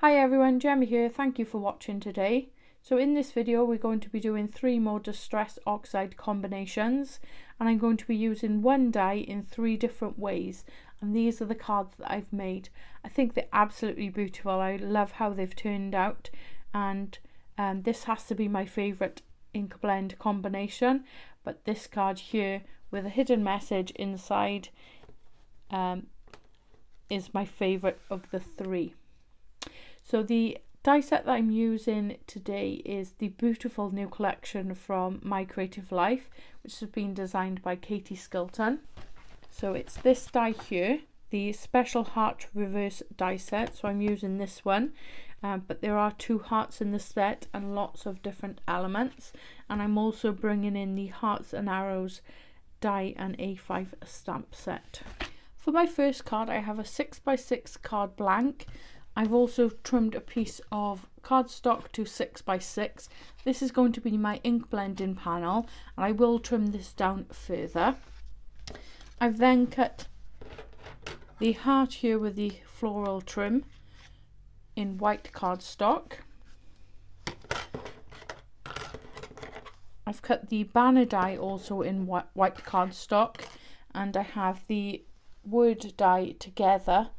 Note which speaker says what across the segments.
Speaker 1: Hi everyone, Gemma here. Thank you for watching today. So in this video we're going to be doing 3 more distress oxide combinations, and I'm going to be using one die in 3 different ways, and these are the cards that I've made. I think they're absolutely beautiful. I love how they've turned out, and this has to be my favourite ink blend combination, but this card here with a hidden message inside is my favourite of the 3. So the die set that I'm using today is the beautiful new collection from My Creative Life, which has been designed by Katie Skilton. So it's this die here, the Special Heart Reverse die set. So I'm using this one, but there are 2 hearts in the set and lots of different elements. And I'm also bringing in the Hearts and Arrows die and A5 stamp set. For my first card, I have a 6x6 card blank. I've also trimmed a piece of cardstock to 6x6. This is going to be my ink blending panel, and I will trim this down further. I've then cut the heart here with the floral trim in white cardstock. I've cut the banner die also in white cardstock, and I have the word die together,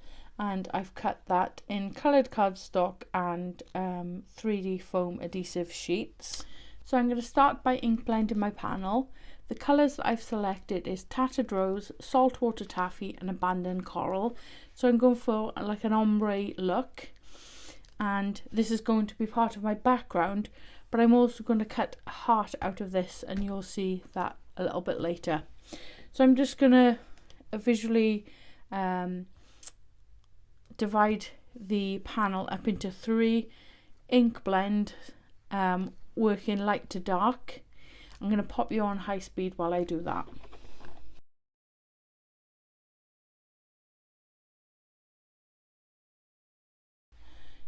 Speaker 1: and I've cut that in coloured cardstock and 3D foam adhesive sheets. So I'm going to start by ink blending my panel. The colours that I've selected is Tattered Rose, Saltwater Taffy and Abandoned Coral. So I'm going for like an ombre look, and this is going to be part of my background, but I'm also going to cut a heart out of this, and you'll see that a little bit later. So I'm just going to visually divide the panel up into 3 ink blend, working light to dark. I'm going to pop you on high speed while I do that.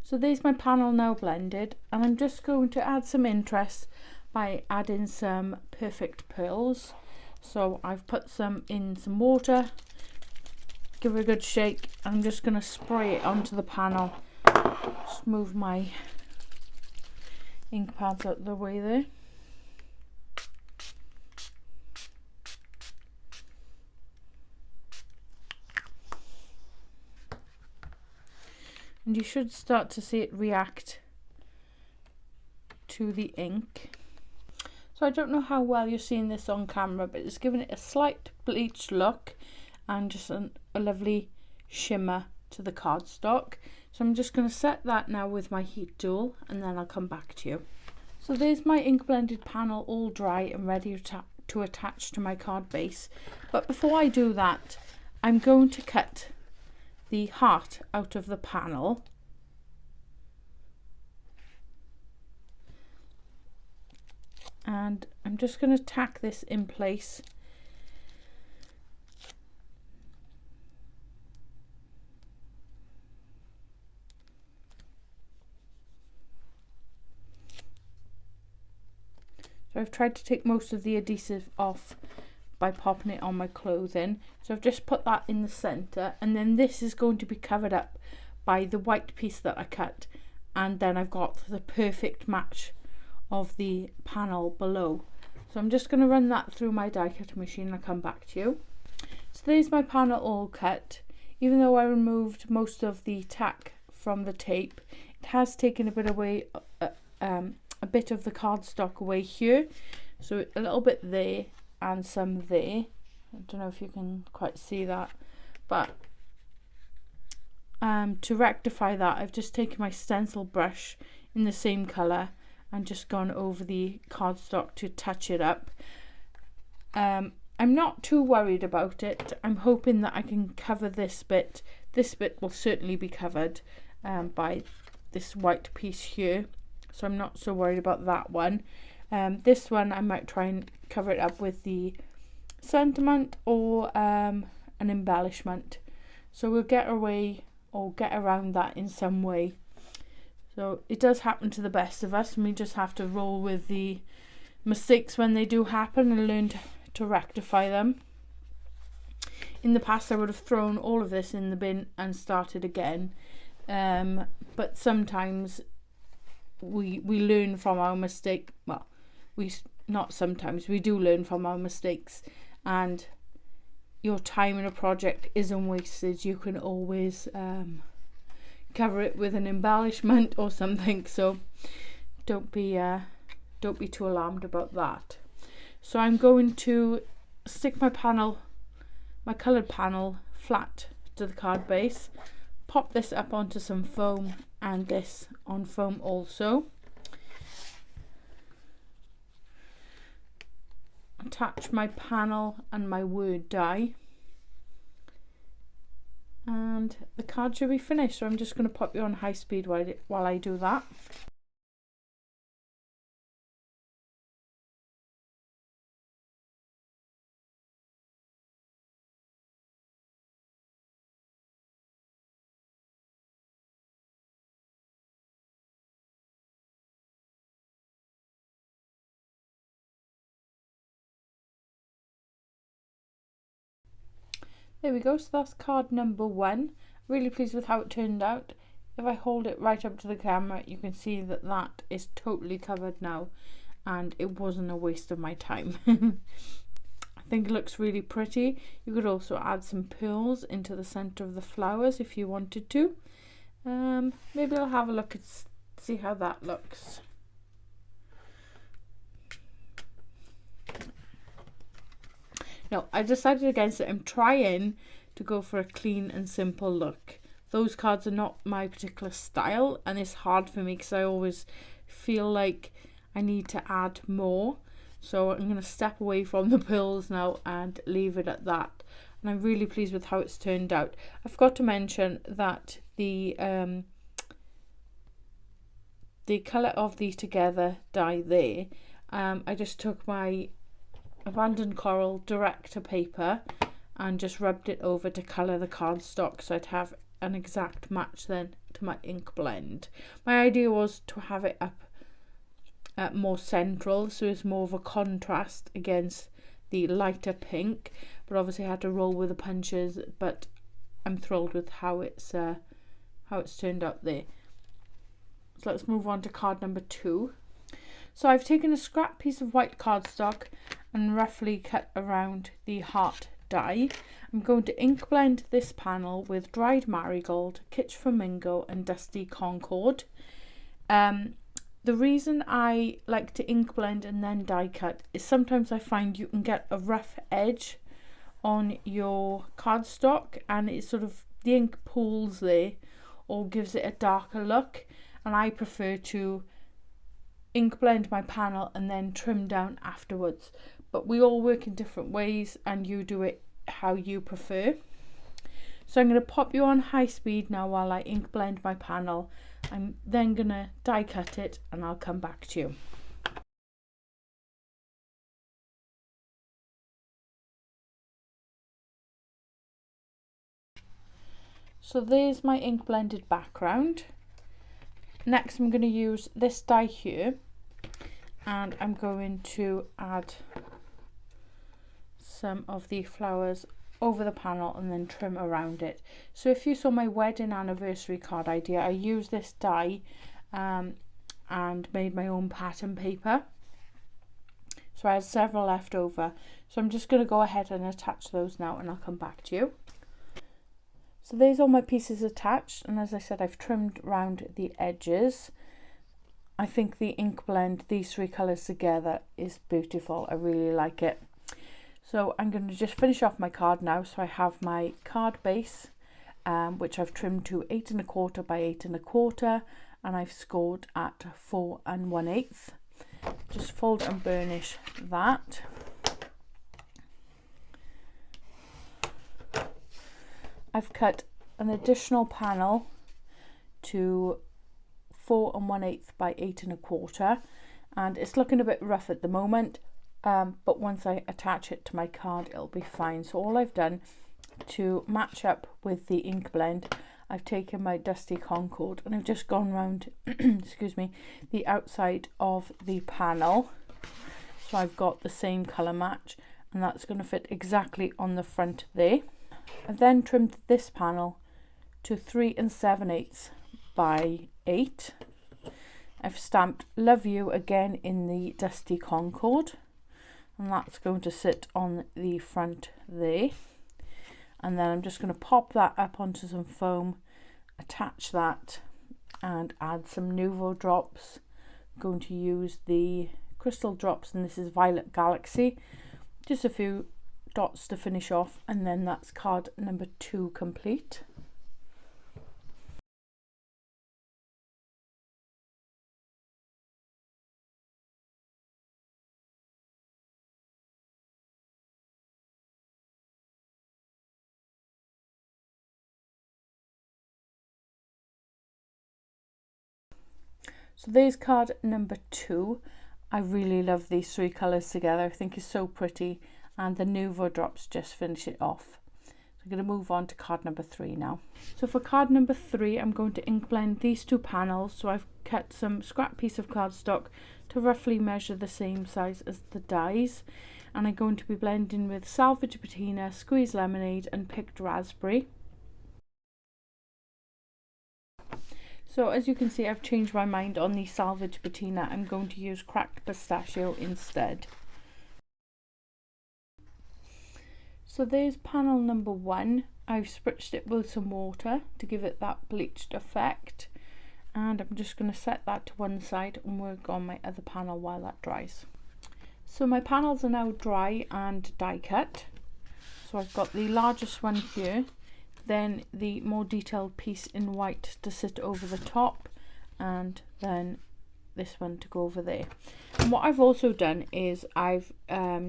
Speaker 1: So there's my panel now blended, and I'm just going to add some interest by adding some perfect pearls. So I've put some in some water, give it a good shake. I'm just going to spray it onto the panel. Just move my ink pads out of the way there. And you should start to see it react to the ink. So I don't know how well you're seeing this on camera, but it's giving it a slight bleached look and just a lovely shimmer to the cardstock. So I'm just going to set that now with my heat tool, and then I'll come back to you. So there's my ink blended panel all dry and ready to attach to my card base. But before I do that, I'm going to cut the heart out of the panel. And I'm just going to tack this in place. So I've tried to take most of the adhesive off by popping it on my clothing. So I've just put that in the centre, and then this is going to be covered up by the white piece that I cut, and then I've got the perfect match of the panel below. So I'm just going to run that through my die cutter machine and I'll come back to you. So there's my panel all cut. Even though I removed most of the tack from the tape, it has taken a bit away, a bit of the cardstock away here. So a little bit there and some there. I don't know if you can quite see that, but to rectify that, I've just taken my stencil brush in the same colour and just gone over the cardstock to touch it up. I'm not too worried about it. I'm hoping that I can cover this bit. This bit will certainly be covered by this white piece here, so I'm not so worried about that one. This one I might try and cover it up with the sentiment or an embellishment. So we'll get away or get around that in some way. So it does happen to the best of us, and we just have to roll with the mistakes when they do happen and learn to rectify them. In the past I would have thrown all of this in the bin and started again. but sometimes we learn from our mistake. Well, not sometimes, we do learn from our mistakes, and your time in a project isn't wasted. You can always cover it with an embellishment or something, so don't be too alarmed about that. So I'm going to stick my coloured panel flat to the card base, pop this up onto some foam, and this on foam also. Attach my panel and my word die, and the card should be finished. So I'm just going to pop you on high speed while I do that. There we go, so that's card number 1. Really pleased with how it turned out. If I hold it right up to the camera, you can see that that is totally covered now, and it wasn't a waste of my time. I think it looks really pretty. You could also add some pearls into the centre of the flowers if you wanted to. Maybe I'll have a look and see how that looks. No, I decided against it. I'm trying to go for a clean and simple look. Those cards are not my particular style, and it's hard for me because I always feel like I need to add more. So I'm going to step away from the pearls now and leave it at that. And I'm really pleased with how it's turned out. I forgot to mention that the colour of the Together die there, I just took my abandoned coral direct to paper and just rubbed it over to colour the cardstock, so I'd have an exact match then to my ink blend. My idea was to have it up more central, so it's more of a contrast against the lighter pink, but obviously I had to roll with the punches, but I'm thrilled with how it's turned out there. So let's move on to card number 2. So I've taken a scrap piece of white cardstock and roughly cut around the heart die. I'm going to ink blend this panel with dried marigold, kitsch flamingo and dusty concord. The reason I like to ink blend and then die cut is sometimes I find you can get a rough edge on your cardstock, and it's sort of, the ink pools there or gives it a darker look, and I prefer to ink blend my panel and then trim down afterwards. But we all work in different ways, and you do it how you prefer. So I'm going to pop you on high speed now while I ink blend my panel. I'm then going to die cut it, and I'll come back to you. So there's my ink blended background. Next I'm going to use this die here, and I'm going to add some of the flowers over the panel and then trim around it. So if you saw my wedding anniversary card idea, I used this die and made my own pattern paper. So I had several left over. So I'm just going to go ahead and attach those now, and I'll come back to you. So there's all my pieces attached, and as I said, I've trimmed around the edges. I think the ink blend, these 3 colours together, is beautiful. I really like it. So I'm going to just finish off my card now. So I have my card base, which I've trimmed to 8 1/4 by 8 1/4, and I've scored at 4 1/8. Just fold and burnish that. I've cut an additional panel to 4 1/8 by 8 1/4, and it's looking a bit rough at the moment, but once I attach it to my card it'll be fine. So all I've done to match up with the ink blend, I've taken my dusty concord and I've just gone round excuse me, the outside of the panel, so I've got the same colour match, and that's going to fit exactly on the front there. I've then trimmed this panel to 3 7/8 by 8. I've stamped Love You again in the Dusty Concord, and that's going to sit on the front there. And then I'm just going to pop that up onto some foam, attach that, and add some Nuvo drops. I'm going to use the crystal drops, and this is Violet Galaxy. Just a few dots to finish off, and then that's card number 2 complete. So there's card number 2. I really love these 3 colours together. I think it's so pretty, and the Nuvo drops just finish it off. So I'm going to move on to card number 3 now. So for card number 3, I'm going to ink blend these 2 panels. So I've cut some scrap piece of cardstock to roughly measure the same size as the dies, and I'm going to be blending with Salvage Patina, Squeezed Lemonade and Picked Raspberry. So as you can see, I've changed my mind on the Salvage Patina. I'm going to use Cracked Pistachio instead. So there's panel number 1. I've spritzed it with some water to give it that bleached effect. And I'm just going to set that to one side and work on my other panel while that dries. So my panels are now dry and die cut. So I've got the largest one here, then the more detailed piece in white to sit over the top, and then this one to go over there. And what I've also done is I've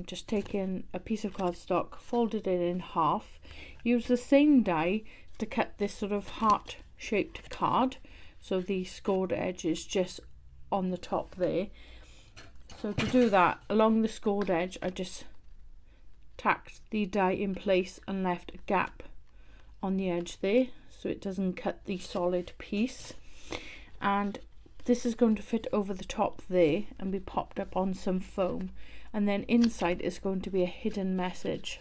Speaker 1: just taken a piece of cardstock, folded it in half, used the same die to cut this sort of heart shaped card, so the scored edge is just on the top there. So to do that, along the scored edge, I just tacked the die in place and left a gap on the edge there so it doesn't cut the solid piece. And this is going to fit over the top there and be popped up on some foam, and then inside is going to be a hidden message.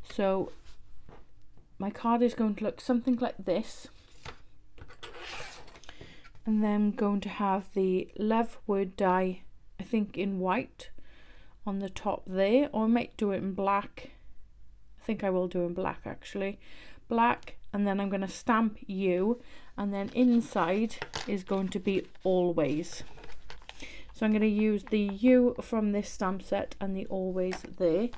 Speaker 1: So my card is going to look something like this, and then I'm going to have the love word die, I think in white, on the top there, or I might do it in black. I think I will do in black actually. Black, and then I'm going to stamp you, and then inside is going to be always. So I'm going to use the U from this stamp set and the always there.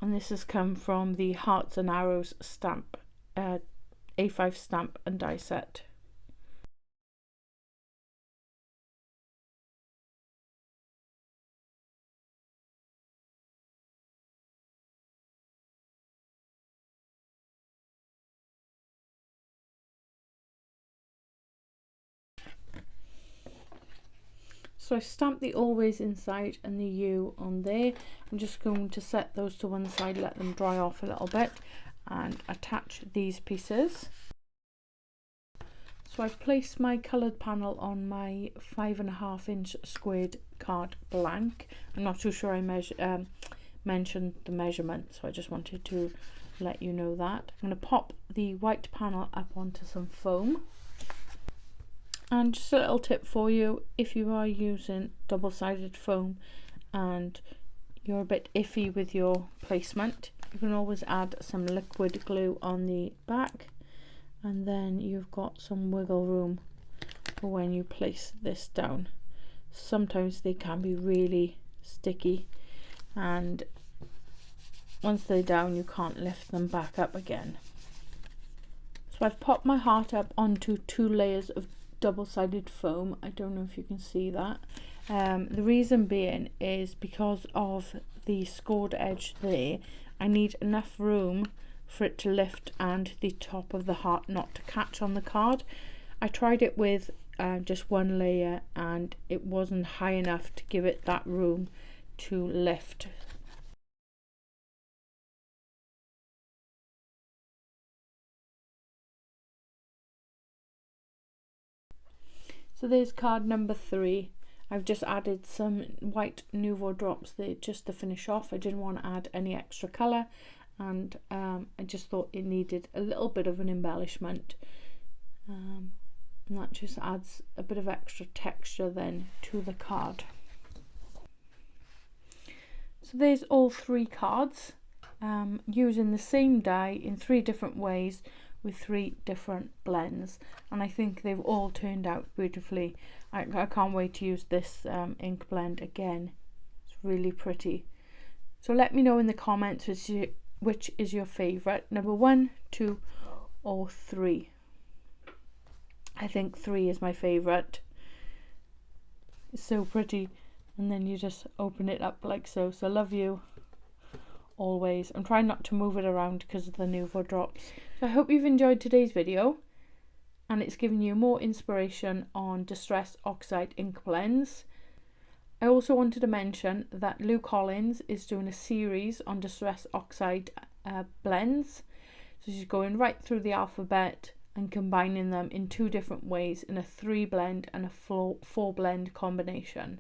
Speaker 1: And this has come from the Hearts and Arrows stamp, A5 stamp and die set. So I stamped the always inside and the U on there. I'm just going to set those to one side, let them dry off a little bit, and attach these pieces. So I've placed my coloured panel on my 5.5 inch squared card blank. I'm not too sure I mentioned the measurement, so I just wanted to let you know that. I'm going to pop the white panel up onto some foam. And just a little tip for you, if you are using double-sided foam and you're a bit iffy with your placement, you can always add some liquid glue on the back, and then you've got some wiggle room for when you place this down. Sometimes they can be really sticky, and once they're down you can't lift them back up again. So I've popped my heart up onto 2 layers of double-sided foam. I don't know if you can see that. The reason being is because of the scored edge there, I need enough room for it to lift and the top of the heart not to catch on the card. I tried it with just 1 layer and it wasn't high enough to give it that room to lift. So there's card number 3. I've just added some white Nuvo drops there just to finish off. I didn't want to add any extra colour, and I just thought it needed a little bit of an embellishment, and that just adds a bit of extra texture then to the card. So there's all 3 cards, using the same die in 3 different ways with 3 different blends, and I think they've all turned out beautifully. I can't wait to use this ink blend again. It's really pretty. So let me know in the comments which is your favourite, number 1, 2 or 3. I think 3 is my favourite. It's so pretty, and then you just open it up like so. So love you always. I'm trying not to move it around because of the Nuvo drops. So I hope you've enjoyed today's video and it's given you more inspiration on Distress Oxide ink blends. I also wanted to mention that Lou Collins is doing a series on Distress Oxide blends. So she's going right through the alphabet and combining them in 2 different ways, in a 3 blend and a 4 blend combination.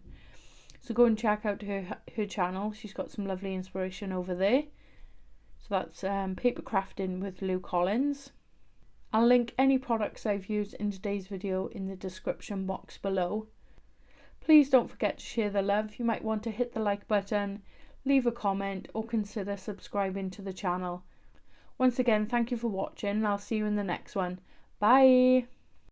Speaker 1: So go and check out her channel. She's got some lovely inspiration over there. So that's paper crafting with Lou Collins. I'll link any products I've used in today's video in the description box below. Please don't forget to share the love. You might want to hit the like button, leave a comment or consider subscribing to the channel. Once again, thank you for watching and I'll see you in the next one. Bye!